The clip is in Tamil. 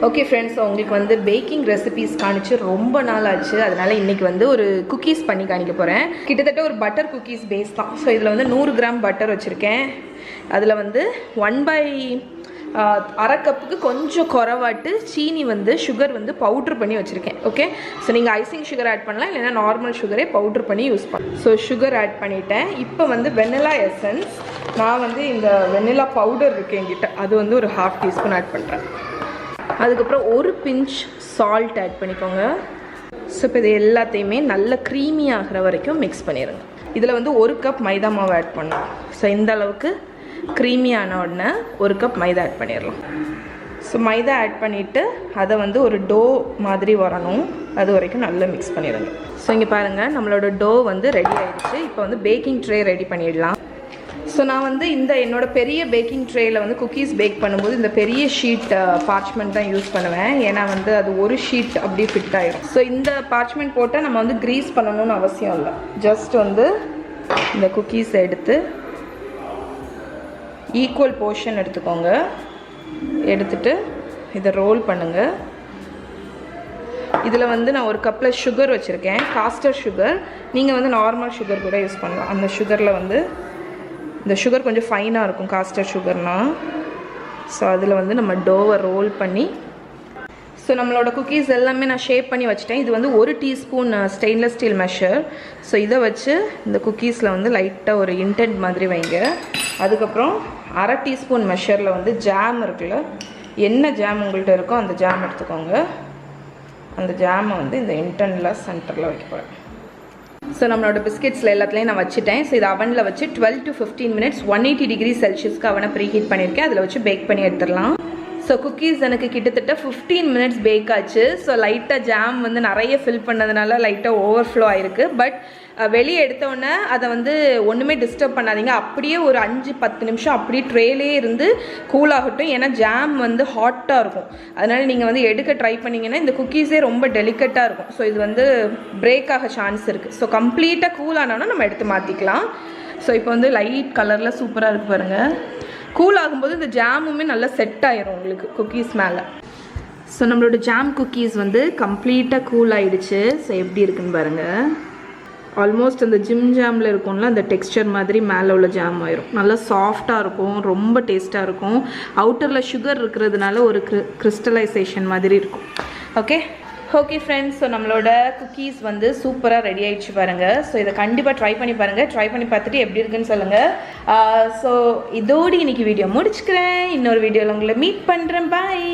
ஓகே ஃப்ரெண்ட்ஸ், உங்களுக்கு வந்து பேக்கிங் ரெசிபீஸ் காணிச்சு ரொம்ப நாள் ஆச்சு. அதனால் இன்றைக்கி வந்து ஒரு குக்கீஸ் பண்ணி காணிக்க போகிறேன். கிட்டத்தட்ட ஒரு பட்டர் குக்கீஸ் பேஸ் தான். ஸோ இதில் வந்து 100 கிராம் பட்டர் வச்சுருக்கேன். அதில் வந்து 1/2 கப்புக்கு கொஞ்சம் குறைவாட்டு சீனி வந்து சுகர் வந்து பவுட்ரு பண்ணி வச்சுருக்கேன். ஓகே, ஸோ நீங்கள் ஐசிங் சுகர் ஆட் பண்ணலாம், இல்லைன்னா நார்மல் சுகரே பவுட்ரு பண்ணி யூஸ் பண்ணலாம். ஸோ சுகர் ஆட் பண்ணிவிட்டேன். இப்போ வந்து வெனிலா எசன்ஸ், நான் வந்து இந்த வெனிலா பவுடர் இருக்குது என்கிட்ட, அது வந்து ஒரு 1/2 டீஸ்பூன் ஆட் பண்ணுறேன். அதுக்கப்புறம் ஒரு பிஞ்ச் சால்ட் ஆட் பண்ணிக்கோங்க. ஸோ இப்போ இது எல்லாத்தையுமே நல்ல க்ரீமி ஆகிற வரைக்கும் மிக்ஸ் பண்ணிடுங்க. இதில் வந்து 1 கப் மைதா மாவு ஆட் பண்ணலாம். ஸோ இந்த அளவுக்கு க்ரீமியான உடனே 1 கப் மைதா ஆட் பண்ணிடலாம். ஸோ மைதா ஆட் பண்ணிவிட்டு அதை வந்து ஒரு டோ மாதிரி வரணும், அது வரைக்கும் நல்லா மிக்ஸ் பண்ணிடுங்க. ஸோ இங்கே பாருங்கள், நம்மளோட டோ வந்து ரெடி ஆகிடுச்சு. இப்போ வந்து பேக்கிங் ட்ரே ரெடி பண்ணிடலாம். ஸோ நான் வந்து இந்த என்னோடய பெரிய பேக்கிங் ட்ரேயில் வந்து குக்கீஸ் பேக் பண்ணும்போது இந்த பெரிய ஷீட் பார்ச்மெண்ட் தான் யூஸ் பண்ணுவேன். ஏன்னா வந்து அது ஒரு ஷீட் அப்படியே ஃபிட் ஆகிடும். ஸோ இந்த பார்ச்மெண்ட் போட்டால் நம்ம வந்து க்ரீஸ் பண்ணணும்னு அவசியம் இல்லை. ஜஸ்ட் வந்து இந்த குக்கீஸ் எடுத்து ஈக்குவல் போர்ஷன் எடுத்துக்கோங்க. எடுத்துட்டு இதை ரோல் பண்ணுங்கள். இதில் வந்து நான் 1 கப்பில் சுகர் வச்சுருக்கேன், காஸ்டர் சுகர். நீங்கள் வந்து நார்மல் சுகர் கூட யூஸ் பண்ணலாம். அந்த சுகரில் வந்து இந்த சுகர் கொஞ்சம் ஃபைனாக இருக்கும் காஸ்டர் சுகர்னால். ஸோ அதில் வந்து நம்ம டோவை ரோல் பண்ணி, ஸோ நம்மளோட குக்கீஸ் எல்லாமே நான் ஷேப் பண்ணி வச்சுட்டேன். இது வந்து 1 teaspoon stainless steel measure. So இதை வச்சு இந்த குக்கீஸில் வந்து லைட்டாக ஒரு இன்டென்ட் மாதிரி வைங்க. அதுக்கப்புறம் 1/2 டீஸ்பூன் மெஷரில் வந்து ஜாம் இருக்குல்ல, என்ன ஜாம் உங்கள்கிட்ட இருக்கோ அந்த ஜாம் எடுத்துக்கோங்க. அந்த ஜாமை வந்து இந்த இன்டென்ட்டில் சென்டரில் வைக்க போகிறேன். ஸோ நம்மளோட பிஸ்கெட்ஸில் எல்லாத்துலேயும் நான் வச்சுட்டேன். ஸோ இது அவனில் வச்சு 12 to 15 மினிட்ஸ் 180 டிகிரி செல்சியஸ்க்கு அவனை ப்ரீ ஹீட் பண்ணியிருக்கேன். அதில் வச்சு பேக் பண்ணி எடுத்துடலாம். ஸோ குக்கீஸ் எனக்கு கிட்டத்தட்ட 15 மினிட்ஸ் பேக் ஆச்சு. ஸோ லைட்டாக ஜாம் வந்து நிறைய ஃபில் பண்ணதுனால லைட்டாக ஓவர்ஃப்ளோ ஆகிருக்கு. பட் வெளியே எடுத்தோடனே அதை வந்து ஒன்றுமே டிஸ்டர்ப் பண்ணாதீங்க. அப்படியே ஒரு 5-10 நிமிஷம் அப்படியே ட்ரேலே இருந்து கூல் ஆகட்டும். ஏன்னா ஜாம் வந்து ஹாட்டாக இருக்கும். அதனால் நீங்கள் வந்து எடுக்க ட்ரை பண்ணிங்கன்னா இந்த குக்கீஸே ரொம்ப டெலிகேட்டாக இருக்கும். ஸோ இது வந்து பிரேக் ஆக சான்ஸ் இருக்குது. ஸோ கம்ப்ளீட்டாக கூல் ஆனோன்னா நம்ம எடுத்து மாற்றிக்கலாம். ஸோ இப்போ வந்து லைட் கலரில் சூப்பராக இருக்குது பாருங்கள். கூல் ஆகும்போது இந்த ஜாமுமே நல்லா செட் ஆயிரும் உங்களுக்கு குக்கீஸ் மேலே. ஸோ நம்மளோட ஜாம் குக்கீஸ் வந்து கம்ப்ளீட்டாக கூல் ஆகிடுச்சு. ஸோ எப்படி இருக்குன்னு பாருங்கள். ஆல்மோஸ்ட் அந்த ஜிம் ஜாமில் இருக்கும்ல அந்த டெக்ஸ்சர் மாதிரி மேலே உள்ள ஜாம் ஆயிரும். நல்லா சாஃப்டாக இருக்கும், ரொம்ப டேஸ்ட்டாக இருக்கும். அவுட்டரில் சுகர் இருக்கிறதுனால ஒரு கிறிஸ்டலைசேஷன் மாதிரி இருக்கும். ஓகே ஃப்ரெண்ட்ஸ், ஸோ நம்மளோட குக்கீஸ் வந்து சூப்பராக ரெடி ஆகிடுச்சு பாருங்கள். ஸோ இதை கண்டிப்பாக ட்ரை பண்ணி பாருங்கள். ட்ரை பண்ணி பார்த்துட்டு எப்படி இருக்குன்னு சொல்லுங்கள். ஸோ இதோடு இன்றைக்கி வீடியோ முடிச்சுக்கிறேன். இன்னொரு வீடியோவில் உங்களை மீட் பண்ணுறேன். பாய்.